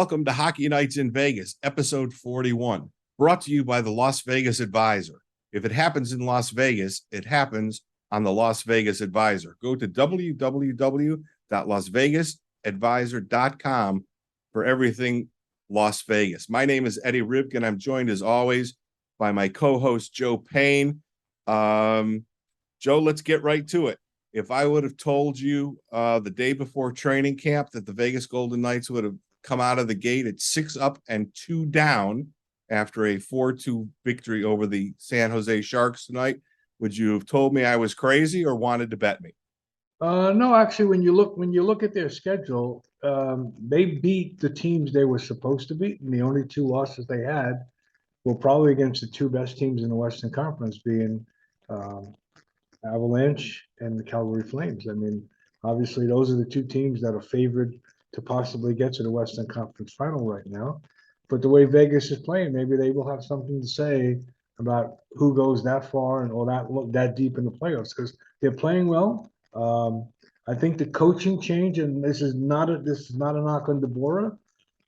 Welcome to Hockey Nights in Vegas, episode 41, brought to you by the Las Vegas Advisor. If it happens in Las Vegas, it happens on the Las Vegas Advisor. Go to www.lasvegasadvisor.com for everything Las Vegas. My name is Eddie Ribkin. I'm joined, as always, by my co-host, Joe Payne. Joe, let's get right to it. If I would have told you the day before training camp that the Vegas Golden Knights would have come out of the gate at 6 up and 2 down after a 4-2 victory over the San Jose Sharks tonight, would you have told me I was crazy or wanted to bet me? No, actually, when you look at their schedule, they beat the teams they were supposed to beat, and the only two losses they had were probably against the two best teams in the Western Conference, being Avalanche and the Calgary Flames. I mean, obviously, those are the two teams that are favored to possibly get to the Western Conference Final right now. But the way Vegas is playing, maybe they will have something to say about who goes that far and or that deep in the playoffs, because they're playing well. I think the coaching change, and this is not a knock on DeBoer,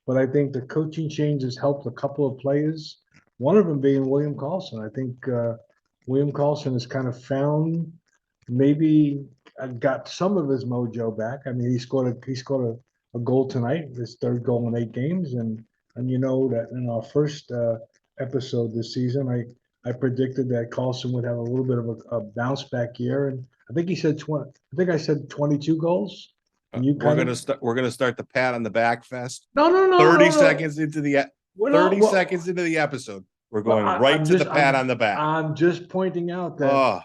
but I think the coaching change has helped a couple of players. One of them being William Karlsson. I think William Karlsson has kind of found, maybe got some of his mojo back. I mean, he scored a goal tonight, his third goal in 8 games, and you know that in our first episode this season, I predicted that Karlsson would have a little bit of a bounce back year, and I think he said 20. I think I said 22 goals. And we're gonna start the pat on the back fest. No. 30 seconds into the 30 seconds into the episode, we're going to the pat on the back. I'm just pointing out that.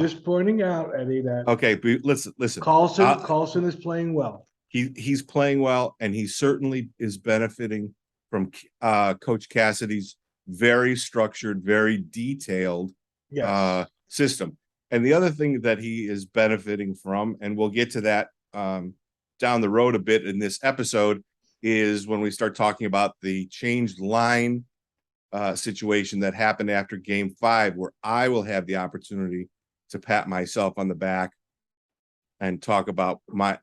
Just pointing out, Eddie, that. Okay, listen. Karlsson is playing well. He's playing well, and he certainly is benefiting from Coach Cassidy's very structured, very detailed system. And the other thing that he is benefiting from, and we'll get to that down the road a bit in this episode, is when we start talking about the changed line situation that happened after Game 5, where I will have the opportunity to pat myself on the back and talk about my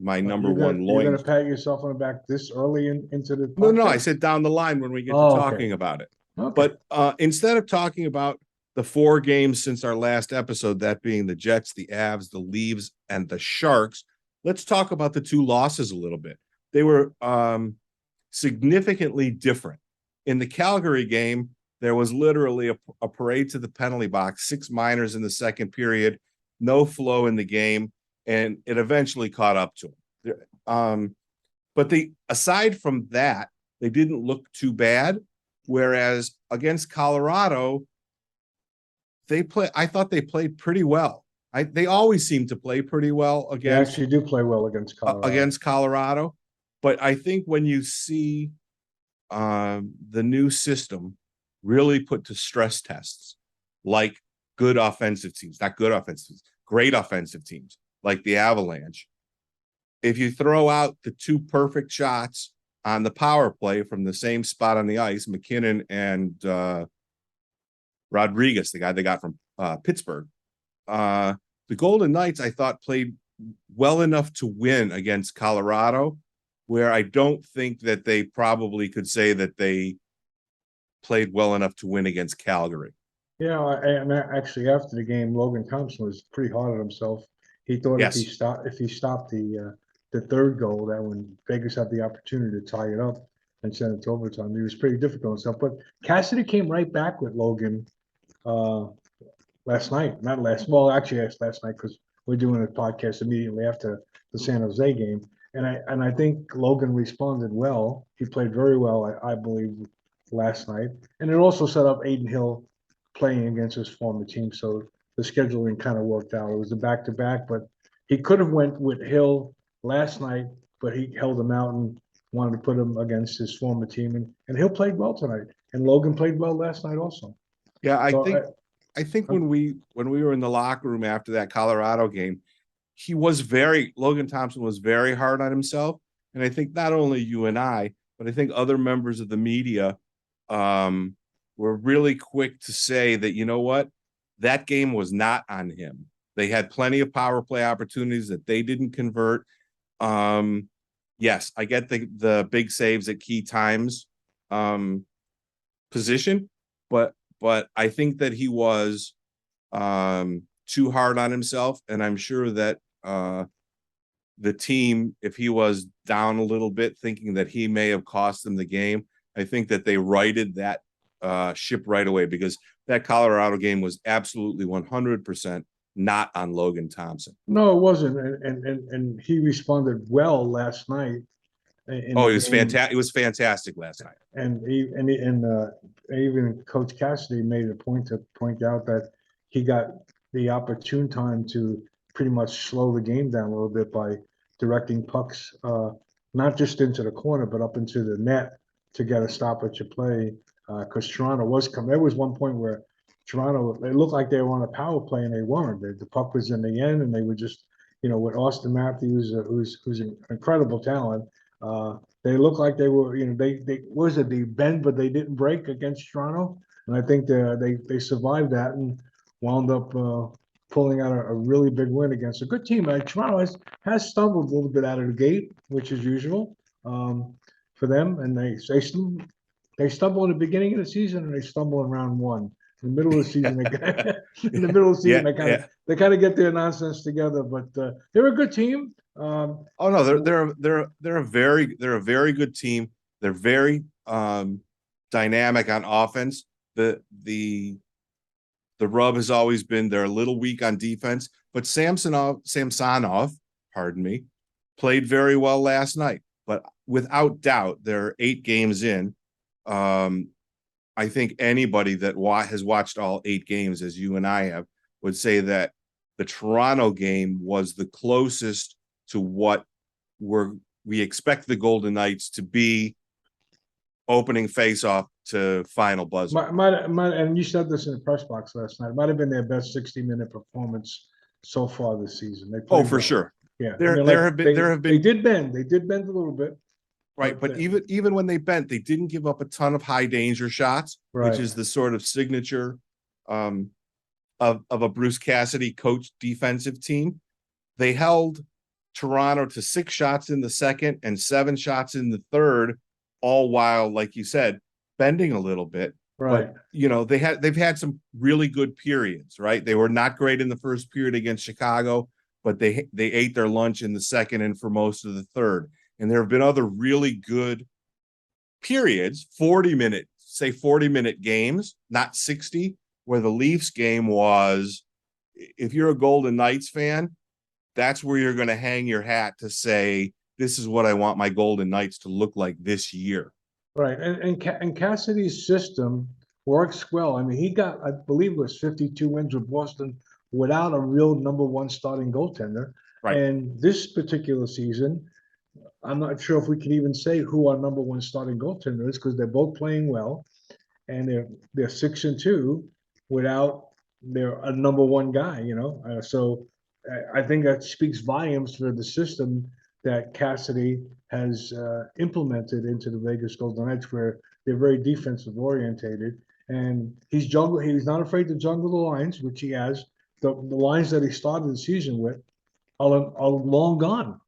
number one loin. You're going to pat yourself on the back this early into the podcast? No, I said down the line when we get to talking about it. Okay. But instead of talking about the 4 games since our last episode, that being the Jets, the Avs, the Leafs, and the Sharks, let's talk about the 2 losses a little bit. They were significantly different. In the Calgary game, there was literally a parade to the penalty box, 6 minors in the second period, no flow in the game, and it eventually caught up to them. But aside from that, they didn't look too bad. Whereas against Colorado, I thought they played pretty well. They always seem to play pretty well against. They actually do play well against Colorado. But I think when you see the new system really put to stress tests, like great offensive teams, like the Avalanche, if you throw out the 2 perfect shots on the power play from the same spot on the ice, McKinnon and Rodriguez, the guy they got from Pittsburgh, the Golden Knights, I thought, played well enough to win against Colorado, where I don't think that they probably could say that they played well enough to win against Calgary. Yeah, and actually after the game, Logan Thompson was pretty hard on himself. He thought if he stopped the third goal, that when Vegas had the opportunity to tie it up and send it to overtime, he was pretty difficult on himself. But Cassidy came right back with Logan last night. Last night, because we're doing a podcast immediately after the San Jose game. And I think Logan responded well. He played very well, I believe, last night. And it also set up Adin Hill playing against his former team. So the scheduling kind of worked out. It was a back-to-back, but he could have went with Hill last night, but he held him out and wanted to put him against his former team. And Hill played well tonight. And Logan played well last night also. Yeah, I think when we were in the locker room after that Colorado game, Logan Thompson was very hard on himself. And I think not only you and I, but I think other members of the media were really quick to say that, you know what, that game was not on him. They had plenty of power play opportunities that they didn't convert. Yes, I get the big saves at key times position, but I think that he was too hard on himself, and I'm sure that the team, if he was down a little bit, thinking that he may have cost them the game, I think that they righted that ship right away, because that Colorado game was absolutely 100% not on Logan Thompson. No, it wasn't, and he responded well last night in Oh, the it was game. fantastic. It was fantastic last night. And even Coach Cassidy made a point to point out that he got the opportune time to pretty much slow the game down a little bit by directing pucks, not just into the corner, but up into the net to get a stoppage of play. Because Toronto was coming. There was one point where Toronto, they looked like they were on a power play, and they weren't. The puck was in the end, and they were just, with Austin Matthews, who's an incredible talent. They looked like they were, they was it the bend, but they didn't break against Toronto, and I think they survived that and wound up pulling out a really big win against a good team. Toronto has stumbled a little bit out of the gate, which is usual for them, and they stumble in the beginning of the season and they stumble in round one. In the middle of the season, in the middle of the season, they kind of get their nonsense together. But they're a good team. Oh no, they're a very good team. They're very dynamic on offense. The rub has always been they're a little weak on defense, but Samsonov, pardon me, played very well last night. But without doubt, they're 8 games in. I think anybody that has watched all 8 games, as you and I have, would say that the Toronto game was the closest to what we expect the Golden Knights to be opening face-off to final buzzer. And you said this in the press box last night. It might have been their best 60-minute performance so far this season. Oh, for sure. Yeah, there have been they did bend a little bit. Right, but even when they bent, they didn't give up a ton of high danger shots, right, which is the sort of signature of a Bruce Cassidy coach defensive team. They held Toronto to 6 shots in the second and 7 shots in the third, all while, like you said, bending a little bit. Right. But they've had some really good periods, right? They were not great in the first period against Chicago, but they ate their lunch in the second and for most of the third. And there have been other really good periods, 40-minute games, not 60, where the Leafs game was, if you're a Golden Knights fan, that's where you're going to hang your hat to say, this is what I want my Golden Knights to look like this year. Right. And Cassidy's system works well. I mean, he got, I believe it was 52 wins with Boston without a real number 1 starting goaltender. Right. And this particular season, I'm not sure if we can even say who our number 1 starting goaltender is, because they're both playing well, and they're 6-2 without a number 1 guy. So I think that speaks volumes for the system that Cassidy has implemented into the Vegas Golden Knights, where they're very defensive orientated, and he's not afraid to jungle the lines, which he has. The lines that he started the season with are long gone.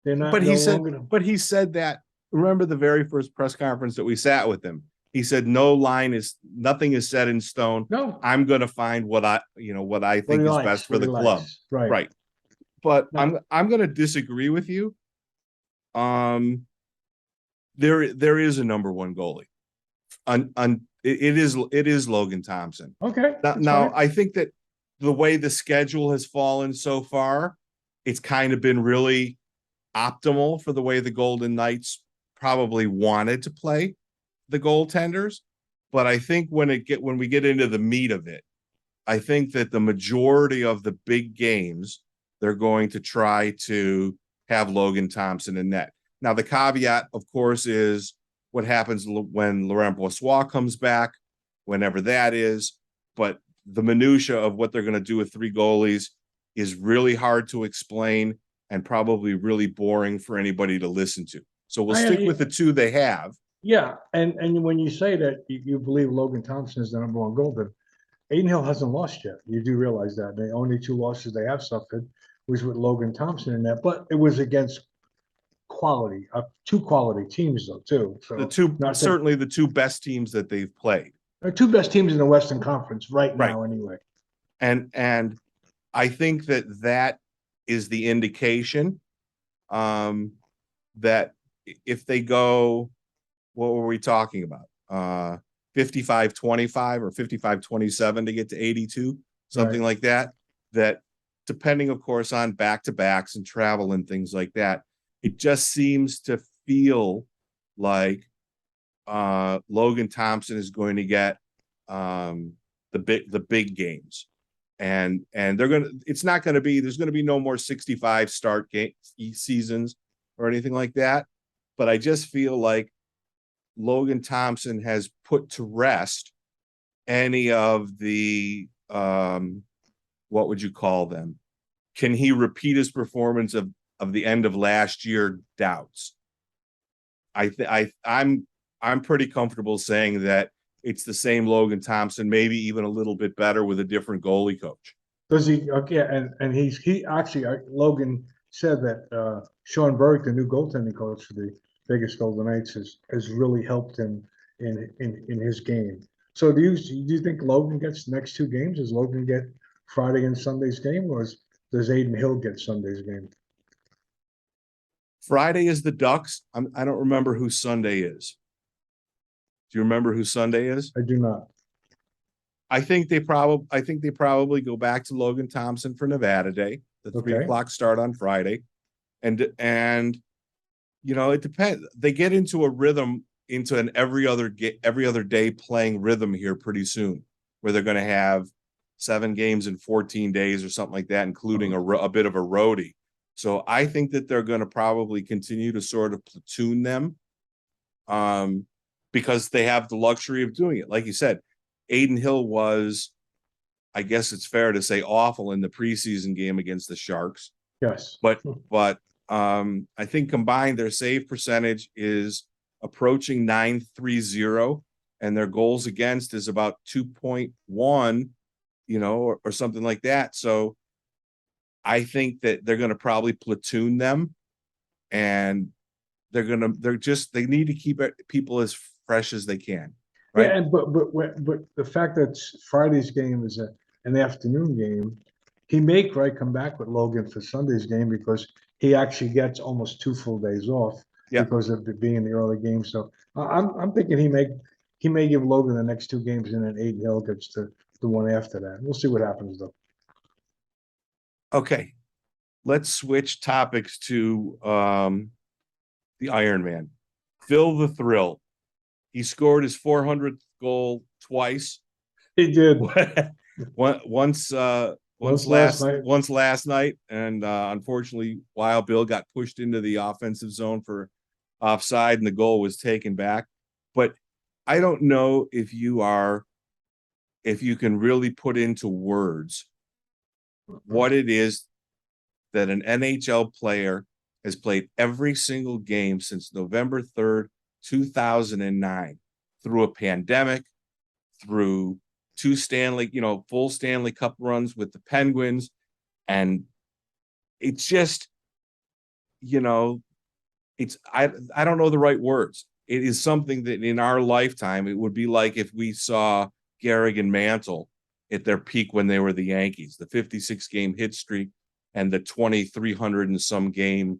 They're not. But he said that. Remember the very first press conference that we sat with him? He said, nothing is set in stone. No, I'm going to find what I think is best for the club. Right. But no. I'm going to disagree with you. There is a number 1 goalie. It is Logan Thompson. Okay. Now I think that the way the schedule has fallen so far, it's kind of been really optimal for the way the Golden Knights probably wanted to play the goaltenders. But I think when we get into the meat of it, I think that the majority of the big games, they're going to try to have Logan Thompson in net. Now, the caveat, of course, is what happens when Laurent Brossoit comes back, whenever that is. But the minutia of what they're going to do with 3 goalies is really hard to explain and probably really boring for anybody to listen to. So we'll stick with the 2 they have. Yeah, and when you say that you believe Logan Thompson is the number 1 goaltender, Adin Hill hasn't lost yet. You do realize that. The only 2 losses they have suffered was with Logan Thompson in that, but it was against quality, two quality teams though too. The So two, not that certainly the two best teams that they've played. they're two best teams in the Western Conference right Right. now, anyway. And I think that is the indication that if they go, what were we talking about? 55-25 or 55-27 to get to 82, something like that. That depending, of course, on back-to-backs and travel and things like that, it just seems to feel like Logan Thompson is going to get the big games. And it's not going to be, there's going to be no more 65 start game seasons or anything like that. But I just feel like Logan Thompson has put to rest any of the, what would you call them? Can he repeat his performance of the end of last year doubts? I'm pretty comfortable saying that it's the same Logan Thompson, maybe even a little bit better with a different goalie coach. Does he? Okay, and he actually Logan said that Sean Burke, the new goaltending coach for the Vegas Golden Knights, has really helped him in his game. So do you think Logan gets the next two games? Does Logan get Friday and Sunday's game, or does Aiden Hill get Sunday's game? Friday is the Ducks. I don't remember who Sunday is. Do you remember who Sunday is? I do not. I think they probably go back to Logan Thompson for Nevada Day, the 3:00 start on Friday. And it depends. They get into a rhythm, into an every other day playing rhythm here pretty soon, where they're going to have 7 games in 14 days or something like that, including a bit of a roadie. So I think that they're going to probably continue to sort of platoon them, because they have the luxury of doing it. Like you said, Aiden Hill was, I guess it's fair to say, awful in the preseason game against the Sharks. Yes. But I think combined their save percentage is approaching .930, and their goals against is about 2.1, or something like that. So I think that they're going to probably platoon them, and they need to keep people as fresh as they can. Right? Yeah, but the fact that Friday's game is an afternoon game, he may come back with Logan for Sunday's game, because he actually gets almost 2 full days off because of it being the early game. So I'm thinking he may give Logan the next 2 games, and then Aiden Hill gets the one after that. We'll see what happens though. Okay, let's switch topics to the Iron Man, Phil the Thrill. He scored his 400th goal twice. He did. once last night, and unfortunately, Wild Bill got pushed into the offensive zone for offside, and the goal was taken back. But I don't know if you can really put into words what it is that an NHL player has played every single game since November 3rd, 2009, through a pandemic, through 2 full Stanley Cup runs with the Penguins. And it's just, I don't know the right words. It is something that in our lifetime, it would be like if we saw Gehrig and Mantle at their peak when they were the Yankees, the 56-game hit streak and the 2,300 and some game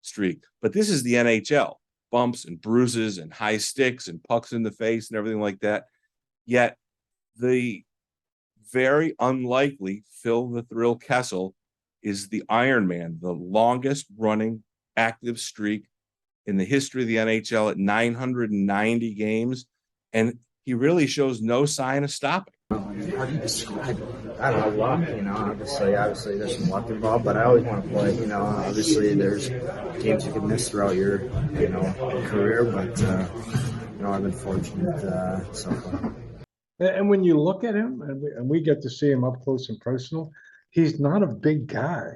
streak. But this is the NHL. Bumps and bruises and high sticks and pucks in the face and everything like that. Yet the very unlikely Phil the Thrill Kessel is the Iron Man, the longest running active streak in the history of the NHL at 990 games. And he really shows no sign of stopping. How do you describe it? I don't know, luck, obviously there's some luck involved, but I always want to play, obviously there's games you can miss throughout your, career, but, I've been fortunate so far. And when you look at him, and we get to see him up close and personal, he's not a big guy,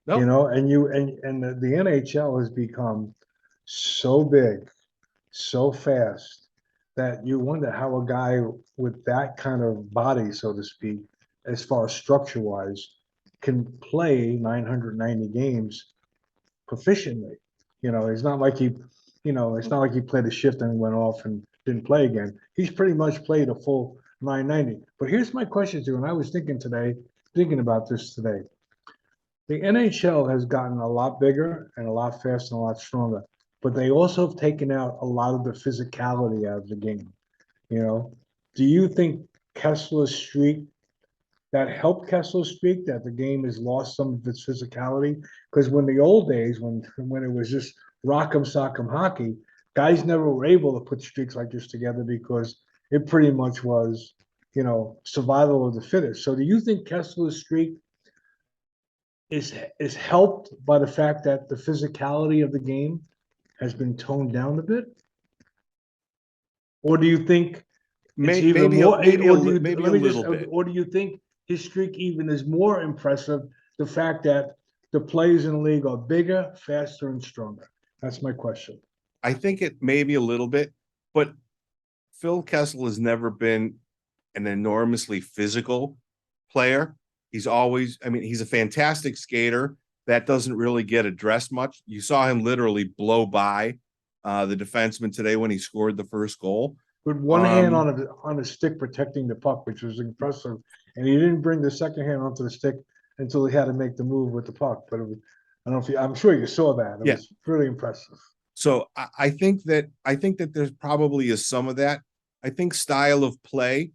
Nope. and the NHL has become so big, so fast, that you wonder how a guy with that kind of body, so to speak, as far as structure-wise, can play 990 games proficiently. It's not like it's not like he played a shift and went off and didn't play again. He's pretty much played a full 990. But here's my question to you, and I was thinking about this today. The NHL has gotten a lot bigger and a lot faster and a lot stronger, but they also have taken out a lot of the physicality out of the game. Do you think Kessler's streak that helped Kessler's streak, that the game has lost some of its physicality? Because when the old days, when it was just rock'em sock'em hockey, guys never were able to put streaks like this together because it pretty much was, survival of the fittest. So do you think Kessler's streak is helped by the fact that the physicality of the game has been toned down a bit? Or do you think it's even Maybe more, maybe a or do you, maybe a let me just, little bit. or do you think his streak even is more impressive, the fact that the players in the league are bigger, faster, and stronger? That's my question. I think it may be a little bit, but Phil Kessel has never been an enormously physical player. He's always, I mean, he's a fantastic skater that doesn't really get addressed much. You saw him literally blow by the defenseman today when he scored the first goal. With one hand on a stick protecting the puck, which was impressive, and he didn't bring the second hand onto the stick until he had to make the move with the puck. But I don't know if I'm sure you saw that. It was really impressive. So I think that there's probably is some of that. I think style of play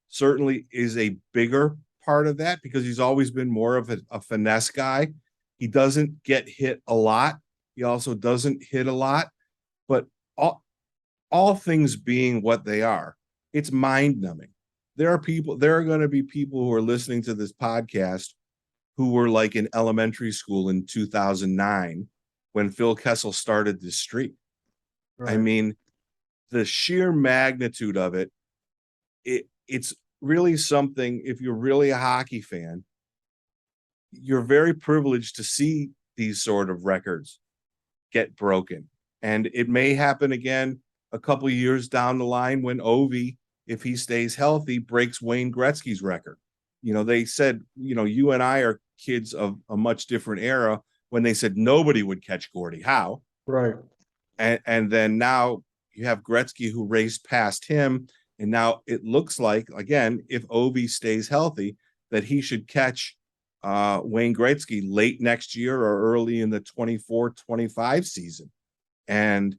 certainly is a bigger part of that because he's always been more of a finesse guy. He doesn't get hit a lot. He also doesn't hit a lot, but all things being what they are, it's mind numbing. There are going to be people who are listening to this podcast who were like in elementary school in 2009 when Phil Kessel started this streak. Right. I mean, the sheer magnitude of it's really something. If you're really a hockey fan, you're very privileged to see these sort of records get broken. And it may happen again a couple of years down the line when Ovi, if he stays healthy, breaks Wayne Gretzky's record. They said, you and I are kids of a much different era when they said nobody would catch Gordie Howe. Right. And then now you have Gretzky who raced past him. And now it looks like, again, if Ovi stays healthy, that he should catch Wayne Gretzky late next year or early in the 24-25 season. And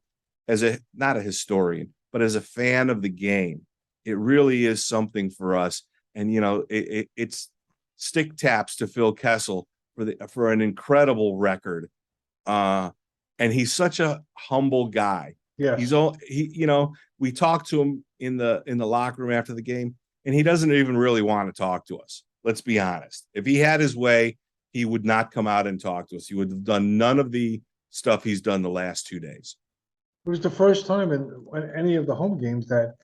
as not a historian, but as a fan of the game, it really is something for us. And, it's stick taps to Phil Kessel for an incredible record. And he's such a humble guy. Yeah. We talked to him in the locker room after the game, and he doesn't even really want to talk to us. Let's be honest. If he had his way, he would not come out and talk to us. He would have done none of the stuff he's done the last 2 days. It was the first time in any of the home games that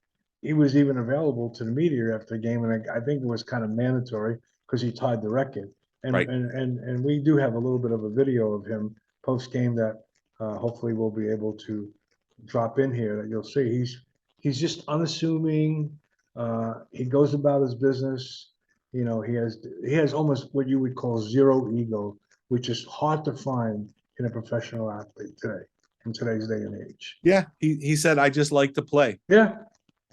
he was even available to the media after the game, and I think it was kind of mandatory because he tied the record. And, right. and we do have a little bit of a video of him post game that hopefully we'll be able to drop in here that you'll see. He's just unassuming. He goes about his business. He has almost what you would call zero ego, which is hard to find in a professional athlete today, in today's day and age. Yeah, he said, I just like to play. Yeah.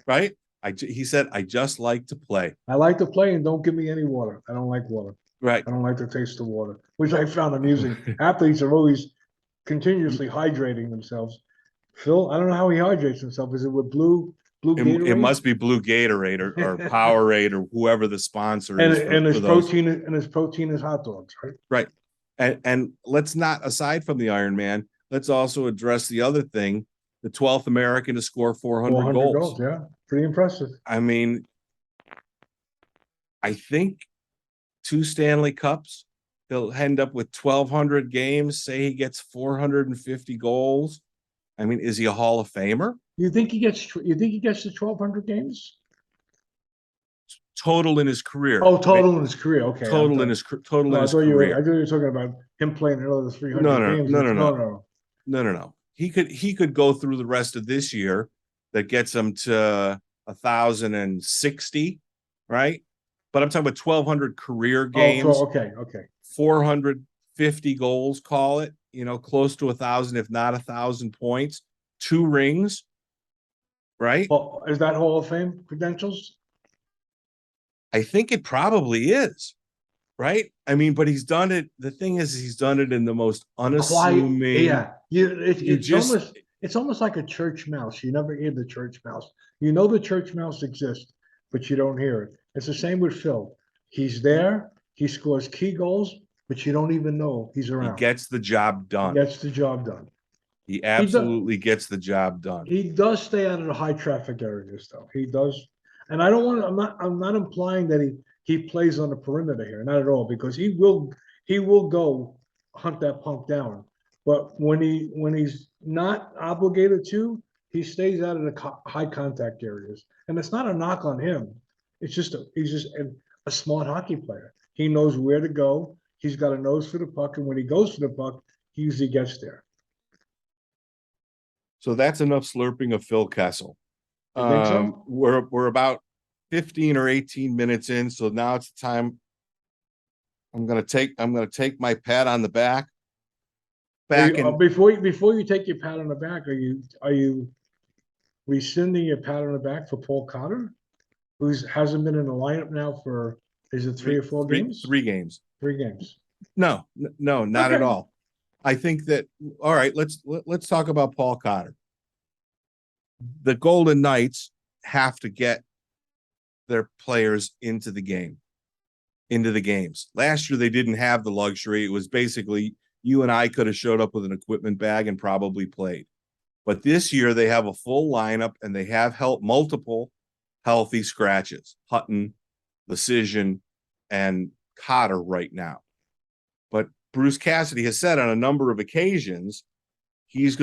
Right? He said, I just like to play. I like to play and don't give me any water. I don't like water. Right. I don't like the taste of water, which I found amusing. Athletes are always continuously hydrating themselves. Phil, I don't know how he hydrates himself. Is it with blue Gatorade? It must be blue Gatorade or Powerade or whoever the sponsor is. And his protein is hot dogs, right? Right. And let's not, aside from the Iron Man, let's also address the other thing, the 12th American to score 400 goals. Yeah, pretty impressive. I mean, I think 2 Stanley Cups, he'll end up with 1,200 games, say he gets 450 goals. I mean, is he a Hall of Famer? You think he gets to 1,200 games? Total in his career. Oh, total in his career. Okay. Total in his career. I thought you were talking about him playing another 300 games. No. He could go through the rest of this year that gets him to 1,060, right? But I'm talking about 1,200 career games. Oh, okay. 450 goals, call it. close to 1,000, if not 1,000 points, 2 rings, right? Well, is that Hall of Fame credentials? I think it probably is, right? I mean, but he's done it. The thing is, he's done it in the most unassuming. Yeah. It's almost like a church mouse. You never hear the church mouse. You know the church mouse exists, but you don't hear it. It's the same with Phil. He's there. He scores key goals, but you don't even know he's He around. gets the job He done. gets the job done. He absolutely gets the job done. He does stay out of the high traffic areas, though. He does, and I don't want to. I'm not implying that he plays on the perimeter here, not at all, because he will go hunt that punk down. But when he's not obligated to, he stays out of the high contact areas, and it's not a knock on him. It's just he's just a smart hockey player. He knows where to go. He's got a nose for the puck, and when he goes for the puck, he usually gets there. So that's enough slurping of Phil Kessel. You think so? We're about 15 or 18 minutes in, so now it's time. I'm gonna take my pat on the back. Before you take your pat on the back, are you rescinding your pat on the back for Paul Cotter, who hasn't been in the lineup now for, is it 3 or 4 games? 3 games. 3 games. No, not at all. I think that, all right, let's talk about Paul Cotter. The Golden Knights have to get their players into the games. Last year, they didn't have the luxury. It was basically you and I could have showed up with an equipment bag and probably played. But this year, they have a full lineup and they have multiple healthy scratches. Hutton, Decision, and Cotter right now. But Bruce Cassidy has said on a number of occasions, these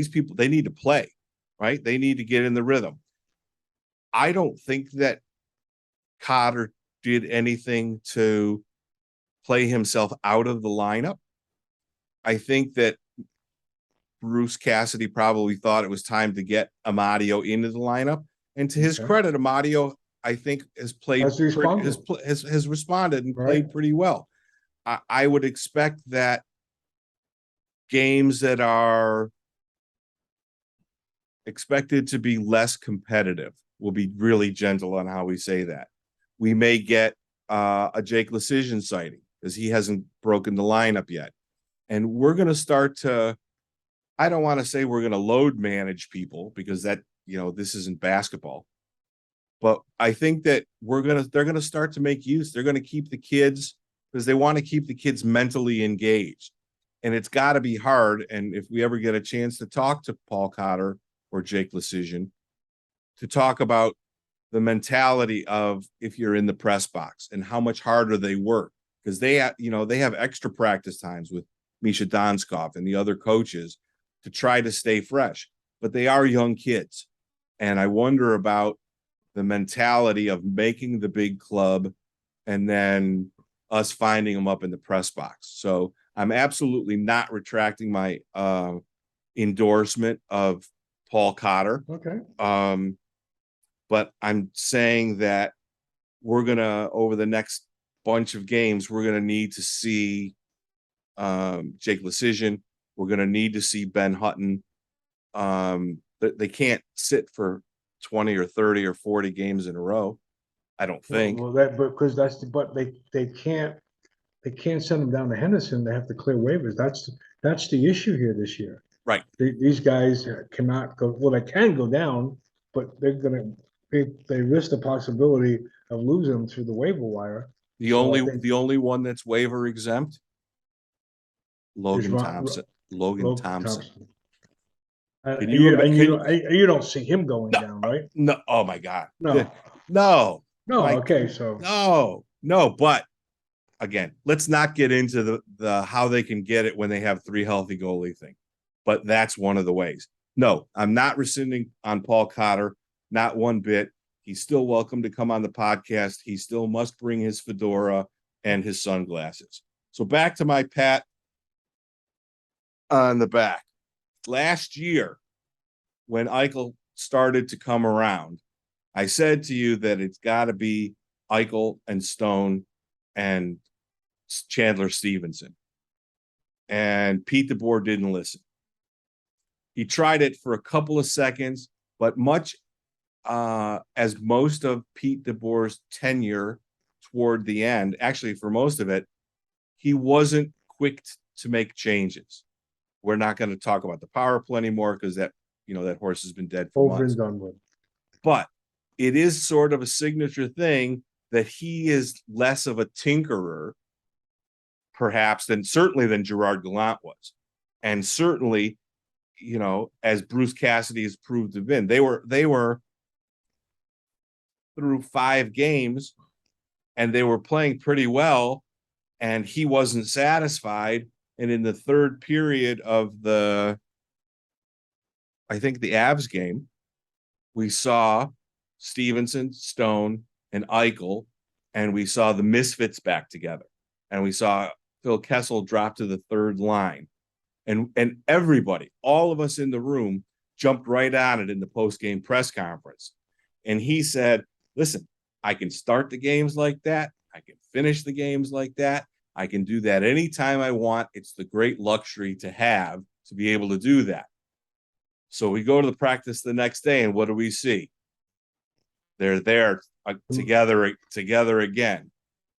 people, they need to play, right? They need to get in the rhythm. I don't think that Cotter did anything to play himself out of the lineup. I think that Bruce Cassidy probably thought it was time to get Amadio into the lineup. And to his credit, Amadio, I think, has responded and played pretty well. I would expect that games that are expected to be less competitive, will be really gentle on how we say that. We may get a Jake Lecision sighting because he hasn't broken the lineup yet. And we're going to start to, I don't want to say we're going to load manage people because that, this isn't basketball. But I think that they're going to start to make use. They're going to keep the kids because they want to keep the kids mentally engaged. And it's got to be hard. And if we ever get a chance to talk to Paul Cotter or Jake Lecision, to talk about the mentality of if you're in the press box and how much harder they work, because they have extra practice times with Misha Donskov and the other coaches to try to stay fresh, but they are young kids. And I wonder about the mentality of making the big club and then us finding them up in the press box. So I'm absolutely not retracting my endorsement of Paul Cotter. Okay. But I'm saying that we're going to, over the next bunch of games, we're going to need to see Jake Lecision. We're going to need to see Ben Hutton. They can't sit for 20 or 30 or 40 games in a row, I don't think. Well, they can't send them down to Henderson. They have to clear waivers. That's the issue here this year. Right. These guys cannot go. Well, they can go down, but they risk the possibility of losing them through the waiver wire. The only one that's waiver exempt, Logan Thompson. Logan Thompson. And you don't see him going down, right? No. Oh my God. No. No. Okay. So no. But again, let's not get into the how they can get it when they have 3 healthy goalie thing. But that's one of the ways. No, I'm not rescinding on Paul Cotter, not one bit. He's still welcome to come on the podcast. He still must bring his fedora and his sunglasses. So back to my pat on the back. Last year, when Eichel started to come around, I said to you that it's got to be Eichel and Stone and Chandler Stevenson. and Pete DeBoer didn't listen. He tried it for a couple of seconds, but much as most of Pete DeBoer's tenure toward the end, actually for most of it, he wasn't quick to make changes. We're not going to talk about the power play anymore because that horse has been dead for Over months. and done with. But it is sort of a signature thing that he is less of a tinkerer, perhaps, certainly than Gerard Gallant was. And certainly, as Bruce Cassidy has proved to have been, they were through 5 games and they were playing pretty well, and he wasn't satisfied. And in the third period of I think the Avs game, we saw Stevenson, Stone, and Eichel, and we saw the Misfits back together. And we saw Phil Kessel drop to the third line. And everybody, all of us in the room, jumped right on it in the post-game press conference. And he said, listen, I can start the games like that. I can finish the games like that. I can do that anytime I want. It's the great luxury to have to be able to do that. So we go to the practice the next day, and what do we see? They're there together again.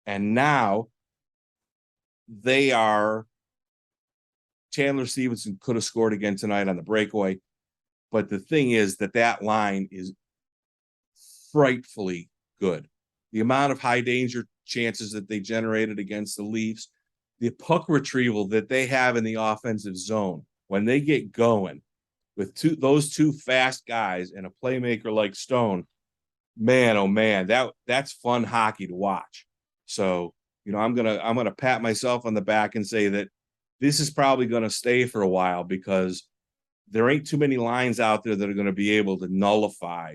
And now they are. Chandler Stevenson could have scored again tonight on the breakaway. But the thing is that line is frightfully good. The amount of high danger chances that they generated against the Leafs, the puck retrieval that they have in the offensive zone, when they get going with those two fast guys and a playmaker like Stone, man, oh man, that's fun hockey to watch. So, I'm gonna pat myself on the back and say that this is probably going to stay for a while because there ain't too many lines out there that are going to be able to nullify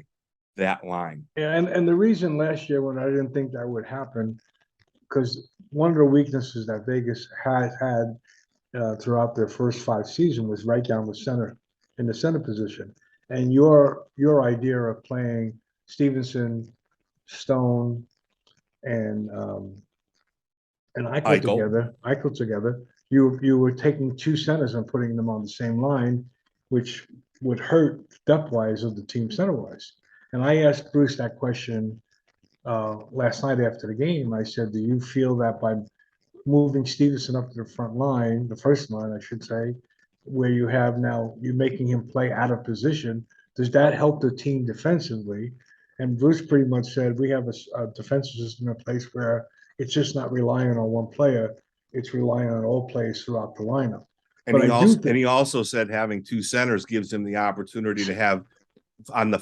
that line. Yeah, and the reason last year when I didn't think that would happen, because one of the weaknesses that Vegas has had throughout their first 5 seasons was right down the center, in the center position. And your idea of playing Stevenson, Stone, and Eichel together, you were taking 2 centers and putting them on the same line, which would hurt depth-wise of the team center-wise. And I asked Bruce that question last night after the game. I said, do you feel that by moving Stevenson up to the front line, the first line, I should say, where you're making him play out of position, does that help the team defensively? And Bruce pretty much said, we have a defensive system in place where it's just not relying on one player. It's relying on all players throughout the lineup. And he also said having 2 centers gives him the opportunity to have on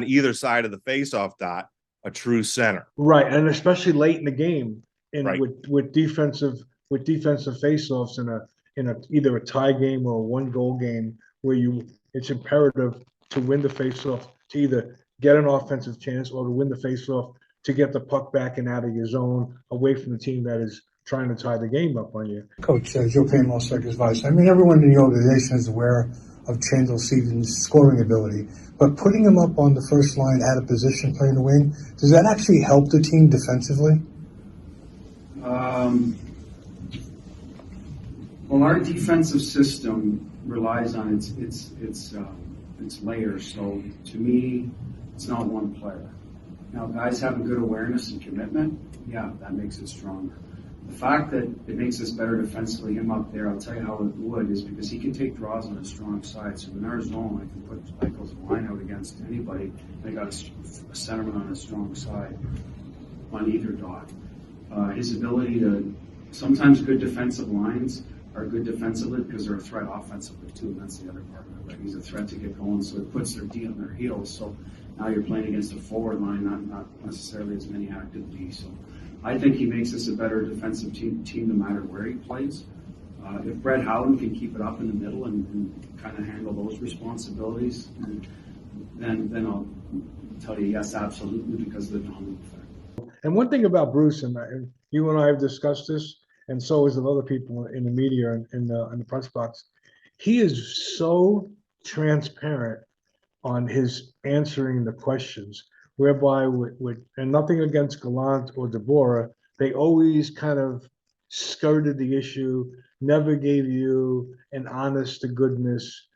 either side of the face-off dot a true center. Right, and especially late in the game, right. with defensive face-offs in either a tie game or a 1-goal game where it's imperative to win the face-off to either get an offensive chance or to win the face-off to get the puck back and out of your zone away from the team that is trying to tie the game up on you. Coach, Joe Payne, Secretary Vice. I mean, everyone in the organization is aware of Chandler Stevenson's scoring ability, but putting him up on the first line out of position playing the wing, does that actually help the team defensively? Well, our defensive system relies on its layers. So to me, it's not one player. Now, guys have a good awareness and commitment. Yeah, that makes it stronger. The fact that it makes us better defensively, him up there, I'll tell you how it would, is because he can take draws on his strong side. So in our zone, I can put Eichel's line out against anybody. They got a centerman on his strong side on either dot. His ability to, sometimes good defensive lines are good defensively because they're a threat offensively too, and that's the other part of it, right? He's a threat to get going, so it puts their D on their heels. So now you're playing against a forward line, not necessarily as many active D. So I think he makes us a better defensive team no matter where he plays. If Brett Howden can keep it up in the middle and kind of handle those responsibilities, then I'll tell you yes, absolutely, because of the dominant effect. And one thing about Bruce, and you and I have discussed this, and so is of other people in the media and in the press box, he is so transparent on his answering the questions, whereby and nothing against Gallant or DeBoer, they always kind of skirted the issue never gave you an honest to goodness,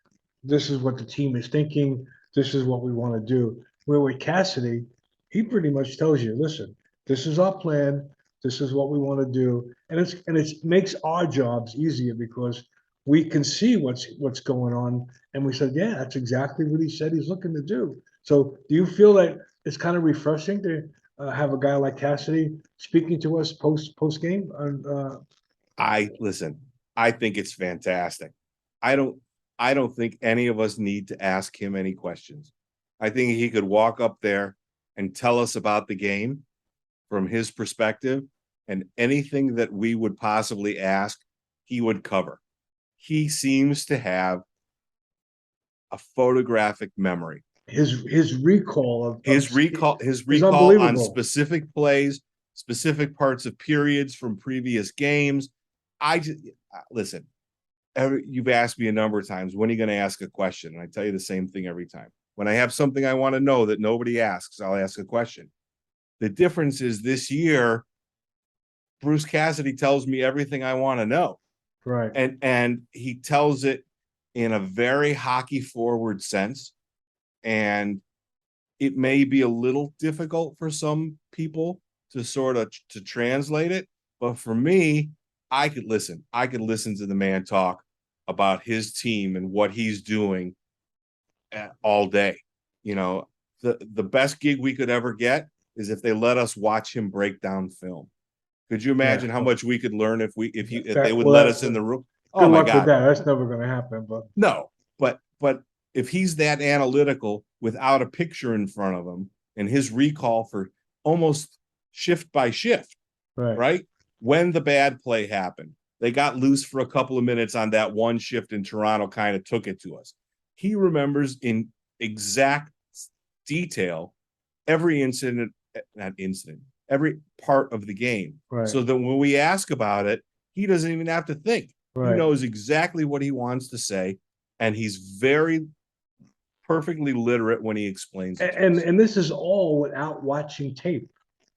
this is what the team is thinking, this is what we want to do. Where with Cassidy, he pretty much tells you, listen, this is our plan, this is what we want to do. And it makes our jobs easier because we can see what's going on. And we said, yeah, that's exactly what he said he's looking to do. So do you feel that it's kind of refreshing to have a guy like Cassidy speaking to us post game? Listen, I think it's fantastic. I don't think any of us need to ask him any questions. I think he could walk up there and tell us about the game from his perspective, and anything that we would possibly ask, he would cover. He seems to have a photographic memory. His recall of His recall on unbelievable. specific plays, specific parts of periods from previous games. Listen, you've asked me a number of times, when are you going to ask a question? And I tell you the same thing every time. When I have something I want to know that nobody asks, I'll ask a question. The difference is this year, Bruce Cassidy tells me everything I want to know. Right. And he tells it in a very hockey forward sense. And it may be a little difficult for some people to sort of to translate it, but for me, I could listen to the man talk about his team and what he's doing all day. You know, the best gig we could ever get is if they let us watch him break down film. Could you imagine how much we could learn if they would let us in the room? Good luck with that. That's never going to happen. But no, but if he's that analytical without a picture in front of him and his recall for almost shift by shift, right? When the bad play happened, they got loose for a couple of minutes on that one shift and Toronto kind of took it to us. He remembers in exact detail every every part of the game. Right. So that when we ask about it, he doesn't even have to think. Right. He knows exactly what he wants to say, and he's very perfectly literate when he explains it. And this is all without watching tape.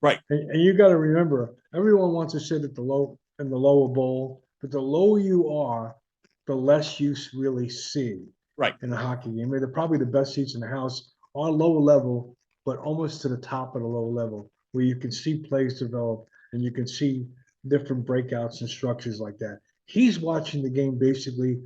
Right. And you got to remember, everyone wants to sit in the lower bowl, but the lower you are, the less you really see. Right. In a hockey game. They're probably the best seats in the house are lower level, but almost to the top of the lower level, where you can see plays develop and you can see different breakouts and structures like that. He's watching the game basically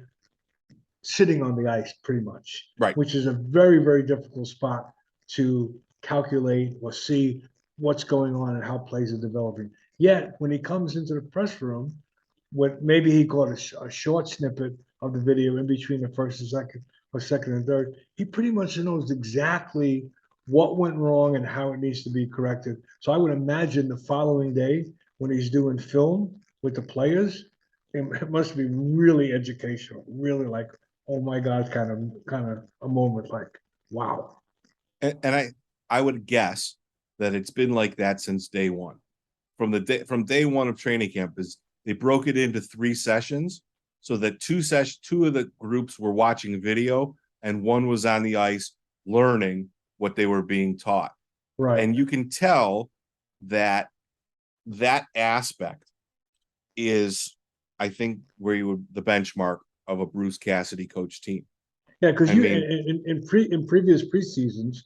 sitting on the ice pretty much, right? Which is a very, very difficult spot to calculate or see what's going on and how plays are developing. Yet when he comes into the press room, what maybe he caught a short snippet of the video in between the first and second, or second and third, he pretty much knows exactly what went wrong and how it needs to be corrected. So I would imagine the following day when he's doing film with the players, it must be really educational, really like, oh my God, kind of a moment like, wow. And I would guess that it's been like that since day one. From day one of training camp is they broke it into 3 sessions so that 2 of the groups were watching video and one was on the ice learning what they were being taught. Right. And you can tell that aspect is, I think, the benchmark of a Bruce Cassidy coach team. Yeah, because in previous preseasons,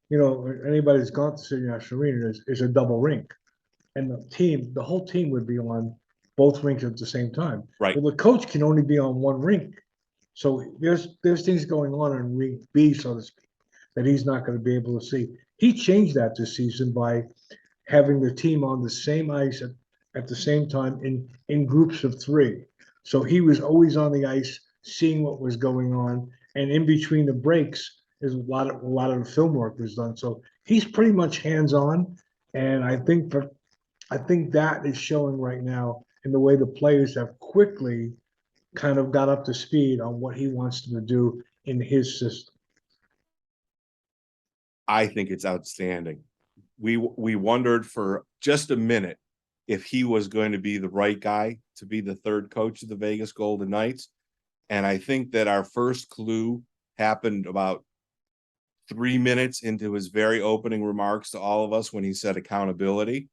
you know, anybody that's gone to City National Arena is a double rink, and the whole team would be on both rinks at the same time. Right. Well, the coach can only be on one rink, so there's things going on in rink B, so to speak, that he's not going to be able to see. He changed that this season by having the team on the same ice at the same time in groups of 3. So he was always on the ice, seeing what was going on, and in between the breaks is a lot of the film work was done. So he's pretty much hands-on, and I think that is showing right now in the way the players have quickly kind of got up to speed on what he wants them to do in his system. I think it's outstanding. We wondered for just a minute if he was going to be the right guy to be the third coach of the Vegas Golden Knights. And I think that our first clue happened about 3 minutes into his very opening remarks to all of us when he said accountability.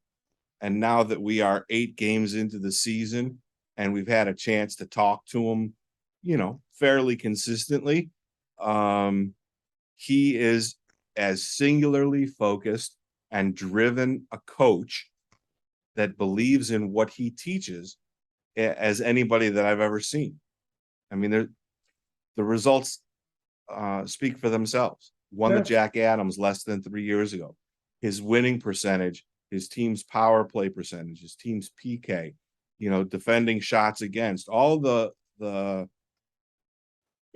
And now that we are 8 games into the season and we've had a chance to talk to him, fairly consistently. He is as singularly focused and driven a coach that believes in what he teaches as anybody that I've ever seen. I mean, the results speak for themselves. Won the Jack Adams less than 3 years ago. His winning percentage, his team's power play percentage, his team's PK, defending shots against, all the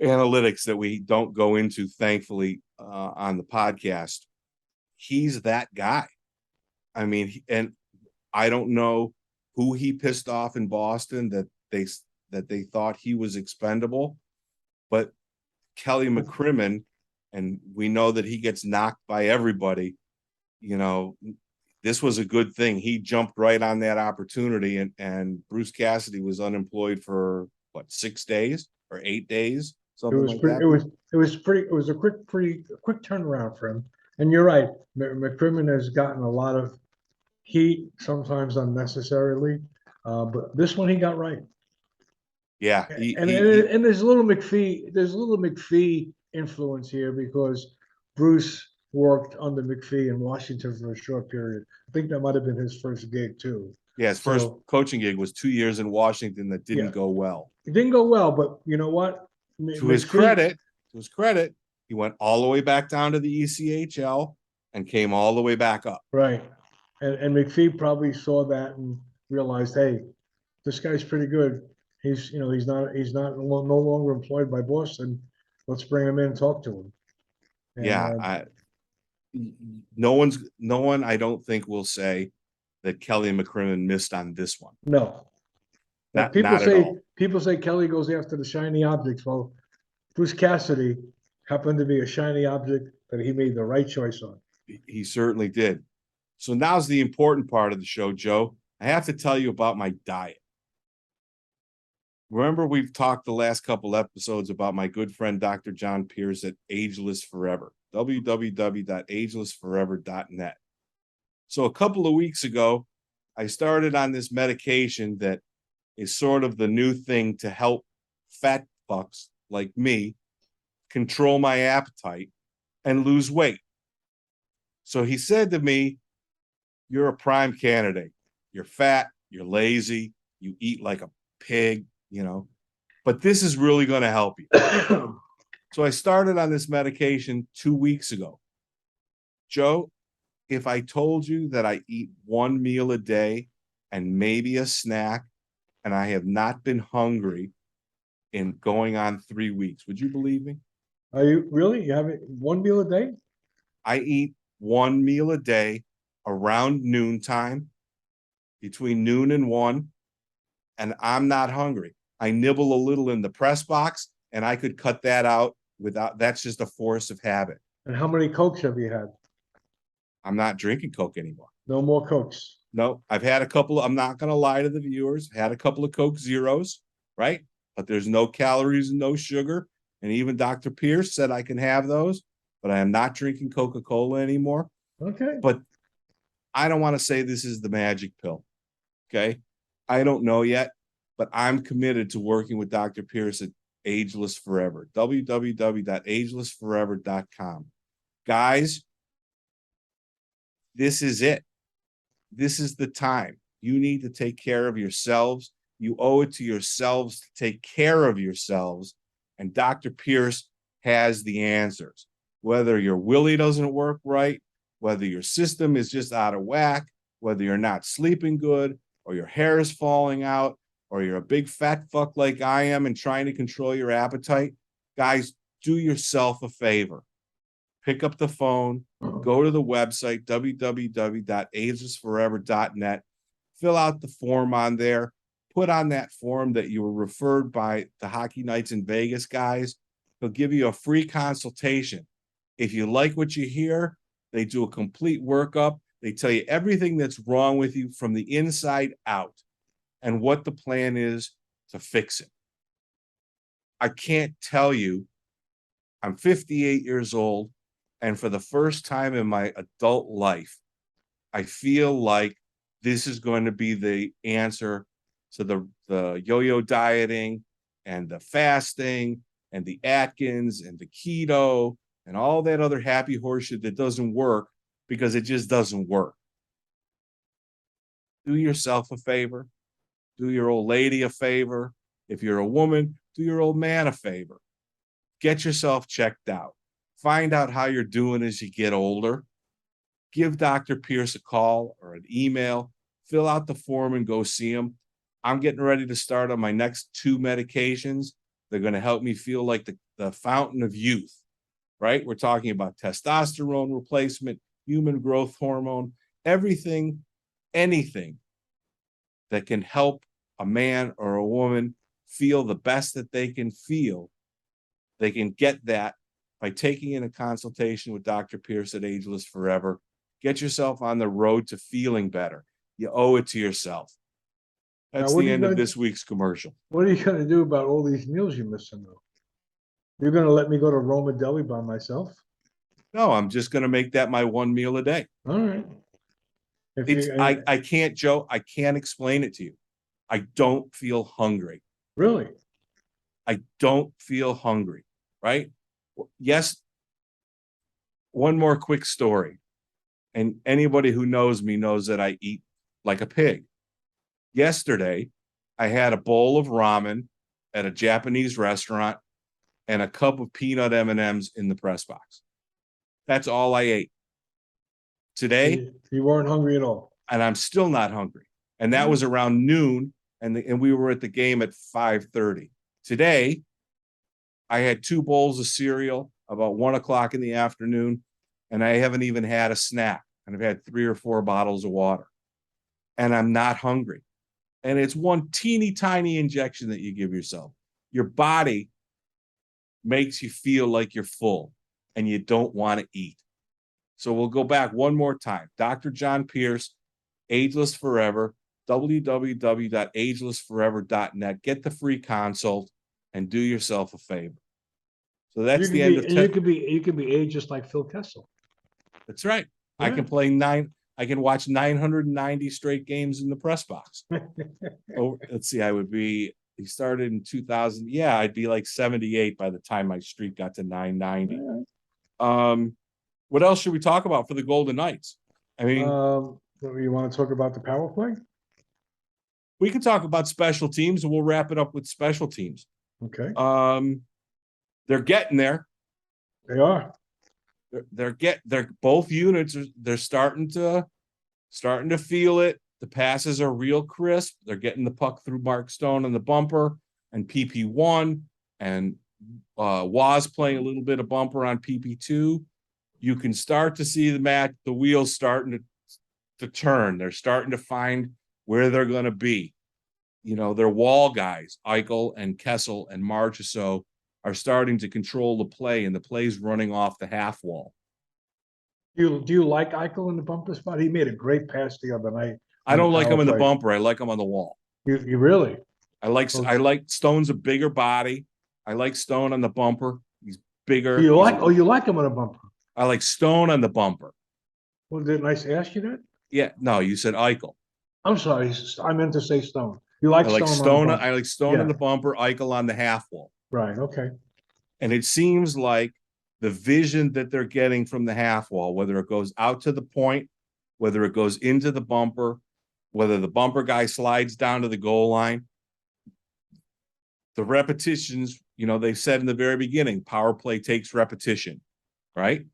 analytics that we don't go into, thankfully, on the podcast. He's that guy. I mean, and I don't know who he pissed off in Boston that they thought he was expendable, but Kelly McCrimmon, and we know that he gets knocked by everybody. This was a good thing. He jumped right on that opportunity, and Bruce Cassidy was unemployed for 6 days or 8 days. Something like that. It was a quick turnaround for him. And you're right, McCrimmon has gotten a lot of heat, sometimes unnecessarily, but this one he got right. Yeah, and there's a little McPhee influence here because Bruce worked under McPhee in Washington for a short period. I think that might have been his first gig too. Yeah, his first coaching gig was 2 years in Washington that didn't go well. It didn't go well, but you know what? To his credit, he went all the way back down to the ECHL and came all the way back up. Right. And McPhee probably saw that and realized, hey, this guy's pretty good. He's no longer employed by Boston. Let's bring him in and talk to him. And, no one I don't think will say that Kelly McCrimmon missed on this one. No. Not at all. People say Kelly goes after the shiny objects. Well, Bruce Cassidy happened to be a shiny object that he made the right choice on. He certainly did. So now's the important part of the show, Joe. I have to tell you about my diet. Remember, we've talked the last couple episodes about my good friend, Dr. John Pierce at Ageless Forever, www.agelessforever.net. So a couple of weeks ago, I started on this medication that is sort of the new thing to help fat fucks like me control my appetite and lose weight. So he said to me, you're a prime candidate. You're fat, you're lazy, you eat like a pig, but this is really going to help you. So I started on this medication 2 weeks ago. Joe, if I told you that I eat one meal a day and maybe a snack, and I have not been hungry in going on 3 weeks, would you believe me? Are you really? You have one meal a day? I eat one meal a day around noontime, between noon and 1, and I'm not hungry. I nibble a little in the press box, and I could cut that out without. That's just a force of habit. And how many Cokes have you had? I'm not drinking Coke anymore. No more Cokes. No, I've had a couple. I'm not going to lie to the viewers. Had a couple of Coke Zeros, right? But there's no calories and no sugar. And even Dr. Pierce said I can have those, but I am not drinking Coca-Cola anymore. Okay. But I don't want to say this is the magic pill. Okay. I don't know yet, but I'm committed to working with Dr. Pierce at Ageless Forever, www.agelessforever.com. Guys, this is it. This is the time. You need to take care of yourselves. You owe it to yourselves to take care of yourselves. And Dr. Pierce has the answers. Whether your willy doesn't work right, whether your system is just out of whack, whether you're not sleeping good, or your hair is falling out, or you're a big fat fuck like I am and trying to control your appetite, guys, do yourself a favor. Pick up the phone, go to the website, www.agelessforever.net, fill out the form on there, put on that form that you were referred by the Hockey Nights in Vegas guys. They'll give you a free consultation. If you like what you hear, they do a complete workup. They tell you everything that's wrong with you from the inside out and what the plan is to fix it. I can't tell you, I'm 58 years old, and for the first time in my adult life, I feel like this is going to be the answer So the yo-yo dieting and the fasting and the Atkins and the keto and all that other happy horseshit that doesn't work because it just doesn't work. Do yourself a favor. Do your old lady a favor. If you're a woman, do your old man a favor. Get yourself checked out. Find out how you're doing as you get older. Give Dr. Pierce a call or an email. Fill out the form and go see him. I'm getting ready to start on my next 2 medications. They're going to help me feel like the fountain of youth, right? We're talking about testosterone replacement, human growth hormone, everything, anything that can help a man or a woman feel the best that they can feel. They can get that by taking in a consultation with Dr. Pierce at Ageless Forever. Get yourself on the road to feeling better. You owe it to yourself. That's Now, the end of this week's commercial. What are you going to do about all these meals you're missing, though? You're going to let me go to Roma Deli by myself? No, I'm just going to make that my 1 meal a day. All right. If It's you, I can't, Joe, I can't explain it to you. I don't feel hungry. really? I don't feel hungry, right? Yes. One more quick story. And anybody who knows me knows that I eat like a pig. Yesterday, I had a bowl of ramen at a Japanese restaurant and a cup of peanut M&Ms in the press box. That's all I ate. Today, You weren't hungry at all? and I'm still not hungry. And that was around noon, and we were at the game at 5:30. Today, I had 2 bowls of cereal about 1 o'clock in the afternoon, and I haven't even had a snack. And I've had 3 or 4 bottles of water. And I'm not hungry. And it's one teeny tiny injection that you give yourself. Your body makes you feel like you're full and you don't want to eat. So we'll go back one more time. Dr. John Pierce, Ageless Forever, www.agelessforever.net. Get the free consult and do yourself a favor. So that's the end of you could be ageless like Phil Kessel. That's right. Yeah. I can watch 990 straight games in the press box. Oh, let's see. He started in 2000. Yeah, I'd be like 78 by the time my streak got to 990. What else should we talk about for the Golden Knights? I mean, You want to talk about the power play? we can talk about special teams and we'll wrap it up with special teams. Okay. They're getting there. They are. They're both units. They're starting to feel it. The passes are real crisp. They're getting the puck through Mark Stone on the bumper and PP1, and Waz playing a little bit of bumper on PP2. You can start to see the wheels starting to turn. They're starting to find where they're going to be. You know, their wall guys, Eichel and Kessel and Marchessault, are starting to control the play, and the play's running off the half wall. Do you like Eichel in the bumper spot? He made a great pass the other night. I don't like him in the play. bumper. I like him on the wall. You really? I like Stone's a bigger body. I like Stone on the bumper. He's bigger. You like him on a bumper? I like Stone on the bumper. Well, didn't I ask you that? Yeah, no, you said Eichel. I'm sorry. I meant to say Stone. You like I like Stone? I like Stone Yeah. on the bumper, Eichel on the half wall. Right. Okay. And it seems like the vision that they're getting from the half wall, whether it goes out to the point, whether it goes into the bumper, whether the bumper guy slides down to the goal line, the repetitions, they said in the very beginning, power play takes repetition, right?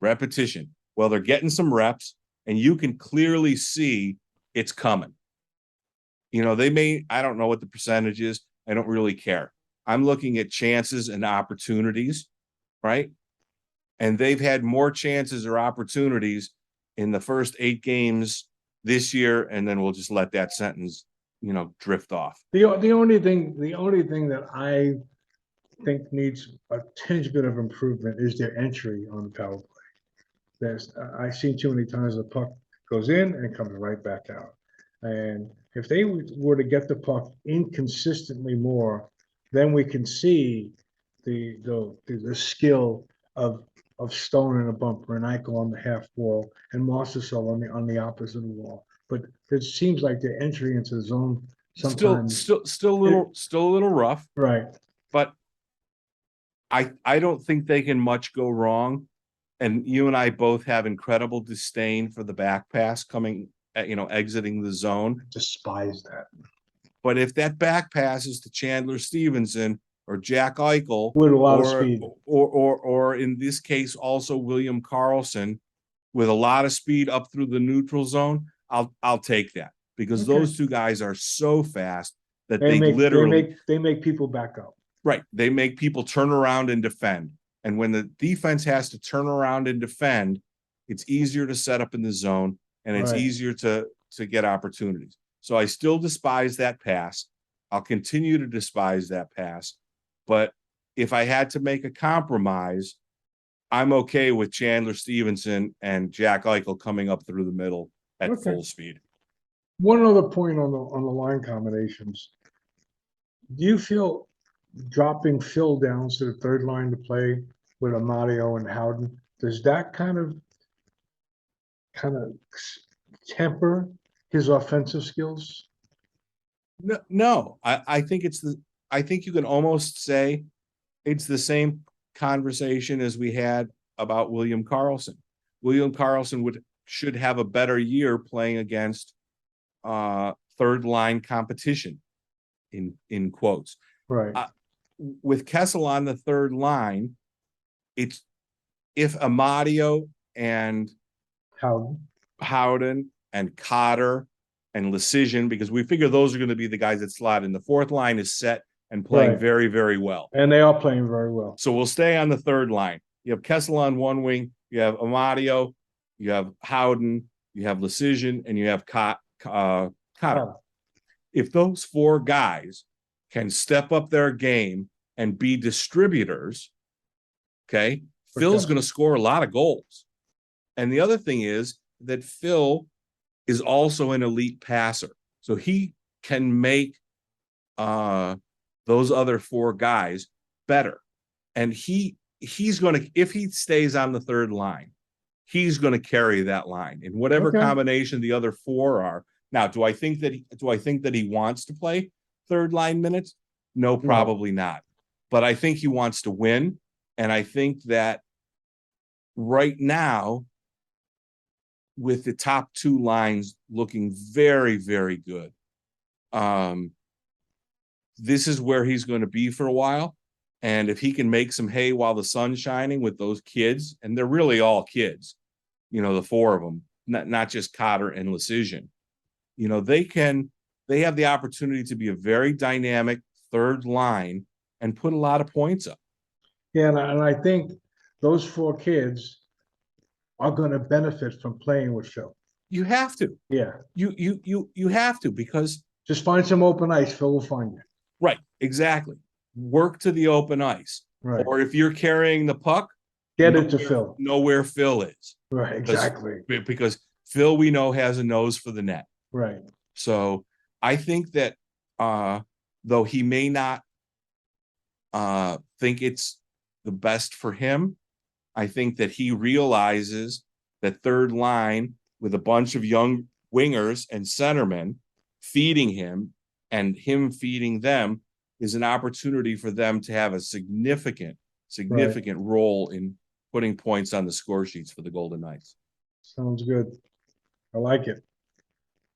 Repetition. Well, they're getting some reps, and you can clearly see it's coming. I don't know what the percentage is. I don't really care. I'm looking at chances and opportunities, right? And they've had more chances or opportunities in the first 8 games this year, and then we'll just let that sentence, drift off. The only thing that I think needs a tinge bit of improvement is their entry on the power play. I've seen too many times the puck goes in and comes right back out. And if they were to get the puck inconsistently more, then we can see the skill of Stone in a bumper and Eichel on the half wall and Marchessault on the opposite wall. But it seems like the entry into sometimes. Still a little rough, Right. but I don't think they can much go wrong. And you and I both have incredible disdain for the back pass coming at, exiting the zone. Despise that. But if that back pass is to Chandler Stevenson or Jack Eichel, With a lot of speed. or in this case also William Karlsson, with a lot of speed up through the neutral zone, I'll take that, because Okay. those two guys are so fast that They they make people back up. right. They make people turn around and defend. And when the defense has to turn around and defend, it's easier to set up in the zone, and it's Right. easier to get opportunities. So I still despise that pass. I'll continue to despise that pass. But if I had to make a compromise, I'm okay with Chandler Stevenson and Jack Eichel coming up through the middle at Okay. full speed. One other point on the line combinations. Do you feel dropping Phil down to the third line to play with Amadio and Howden, does that kind of temper his offensive skills? No. I think I think you can almost say it's the same conversation as we had about William Karlsson. William Karlsson should have a better year playing against third line competition, in quotes. Right. With Kessel on the third line, it's if Amadio and Howden and Cotter and Lecision, because we figure those are going to be the guys that slot in. The fourth line is set and playing Right. very, very well. And they are playing very well. So we'll stay on the third line. You have Kessel on one wing, you have Amadio, you have Howden, you have Lecision, and you have Cotter. If those four guys can step up their game and be distributors, okay, Phil's going to score a lot of goals. And the other thing is that Phil is also an elite passer. So he can make those other four guys better. And he's going to, if he stays on the third line, he's going to carry that line in whatever combination the other four are. Now, do I think that he wants to play third line minutes? No, probably not. But I think he wants to win. And I think that right now, with the top two lines looking very, very good, this is where he's going to be for a while. And if he can make some hay while the sun's shining with those kids, and they're really all kids, the four of them, not just Cotter and Lecision, they have the opportunity to be a very dynamic third line and put a lot of points up. Yeah, and I think those four kids are going to benefit from playing with Phil. You have to. Yeah. You have to, because just find some open ice, Phil will find you. Right, exactly. Work to the open ice. Right. Or if you're carrying the puck, get it to Phil. Know where Phil is. Right, exactly. Because Phil, we know, has a nose for the net. Right. So I think that though he may not think it's the best for him, I think that he realizes that third line with a bunch of young wingers and centermen feeding him and him feeding them is an opportunity for them to have a significant role in putting points on the score sheets for the Golden Knights. Sounds good. I like it.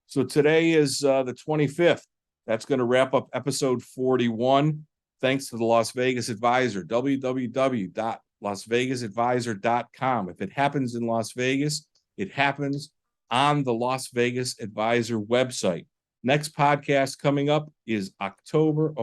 So today is the 25th. That's going to wrap up episode 41. Thanks to the Las Vegas Advisor, www.lasvegasadvisor.com. If it happens in Las Vegas, it happens on the Las Vegas Advisor website. Next podcast coming up is November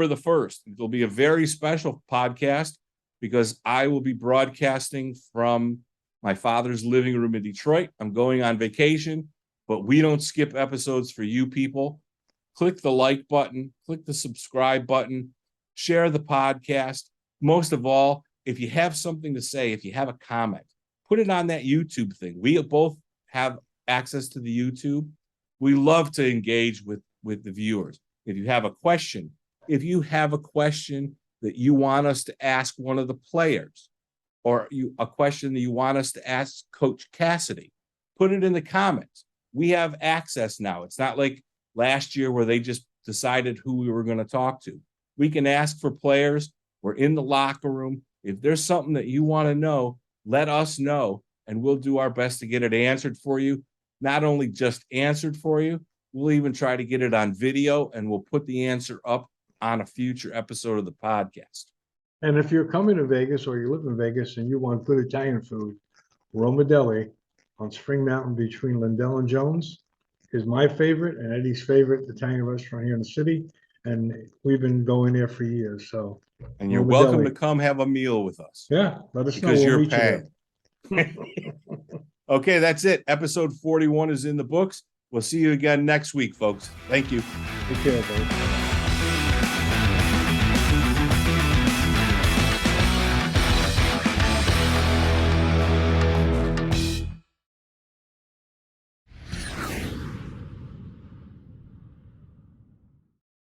the 1st. It'll be a very special podcast because I will be broadcasting from my father's living room in Detroit. I'm going on vacation, but we don't skip episodes for you people. Click the like button, click the subscribe button, share the podcast. Most of all, if you have something to say, if you have a comment, put it on that YouTube thing. We both have access to the YouTube. We love to engage with the viewers. If you have a question that you want us to ask one of the players, or a question that you want us to ask Coach Cassidy, put it in the comments. we have access now. It's not like last year where they just decided who we were going to talk to. We can ask for players. We're in the locker room. If there's something that you want to know, let us know, and we'll do our best to get it answered for you. Not only just answered for you, we'll even try to get it on video, and we'll put the answer up on a future episode of the podcast. And if you're coming to Vegas or you live in Vegas and you want good Italian food, Roma Deli on Spring Mountain between Lindell and Jones is my favorite and Eddie's favorite Italian restaurant here in the city. And we've been going there for years. So, And you're Roma welcome Deli. to come have a meal with us. Yeah, let us know. Because We'll you're meet you there. paying. Okay, that's it. Episode 41 is in the books. We'll see you again next week, folks. Thank you. Take care, folks.